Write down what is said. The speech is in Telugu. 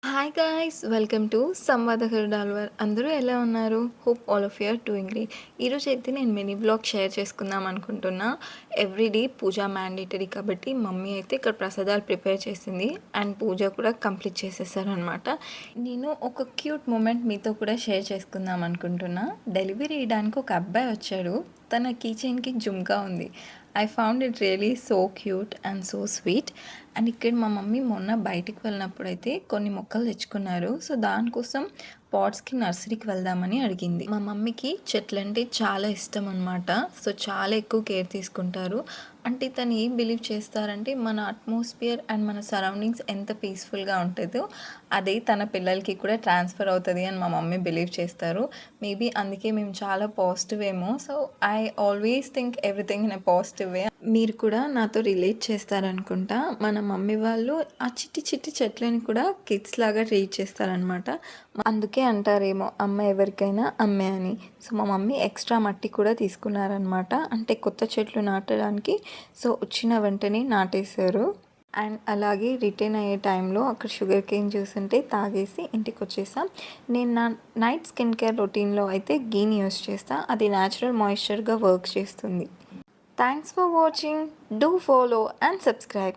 హాయ్ గాయ్స్ వెల్కమ్ టు సంవాదకర్ డాల్వర్. అందరూ ఎలా ఉన్నారు? Hope all of you are doing great. ఈరోజు అయితే నేను మినీ బ్లాగ్ షేర్ చేసుకుందాం అనుకుంటున్నా. ఎవ్రీడే పూజ మ్యాండేటరీ కాబట్టి మమ్మీ అయితే ఇక్కడ ప్రసాదాలు ప్రిపేర్ చేసింది అండ్ పూజ కూడా కంప్లీట్ చేసేసారనమాట. నేను ఒక క్యూట్ మూమెంట్ మీతో కూడా షేర్ చేసుకుందాం అనుకుంటున్నా. డెలివరీ ఇవ్వడానికి ఒక అబ్బాయి వచ్చాడు. తన కీ చైన్కి జుమ్కా ఉంది. I found it really so cute and so sweet. And ఇక్కడ మా మమ్మీ మొన్న బయటికి వెళ్ళినప్పుడైతే కొన్ని మొక్కలు తెచ్చుకున్నారు. సో దానికోసం పాట్స్కి నర్సరీకి వెళ్దామని అడిగింది. మా మమ్మీకి చెట్లు అంటే చాలా ఇష్టం అనమాట. సో చాలా ఎక్కువ కేర్ తీసుకుంటారు. అంటే తను ఏం బిలీవ్ చేస్తారంటే మన అట్మాస్ఫియర్ అండ్ మన సరౌండింగ్స్ ఎంత పీస్ఫుల్గా ఉంటుందో అదే తన పిల్లలకి కూడా ట్రాన్స్ఫర్ అవుతుంది అని మా మమ్మీ బిలీవ్ చేస్తారు. మేబీ అందుకే మేము చాలా పాజిటివ్ ఏమో. So I always think everything in a positive way. మీరు కూడా నాతో రిలేట్ చేస్తారనుకుంటా. మన మమ్మీ వాళ్ళు ఆ చిట్టి చిట్టి చెట్లని కూడా కిడ్స్ లాగా ట్రీట్ చేస్తారనమాట. అందుకే అంటారేమో అమ్మ ఎవరికైనా అమ్మే అని. సో మా మమ్మీ ఎక్స్ట్రా మట్టి కూడా తీసుకున్నారనమాట. అంటే కొత్త చెట్లు నాటడానికి. సో వచ్చిన వెంటనే నాటేశారు. అండ్ అలాగే రిటర్న్ అయ్యే టైంలో అక్కడ షుగర్ కేన్ జ్యూస్ ఉంటే తాగేసి ఇంటికి వచ్చేసాం. నేను నా నైట్ స్కిన్ కేర్ రొటీన్లో అయితే గీని యూస్ చేస్తాను. అది న్యాచురల్ మాయిశ్చర్గా వర్క్ చేస్తుంది. Thanks for watching. Do follow and subscribe.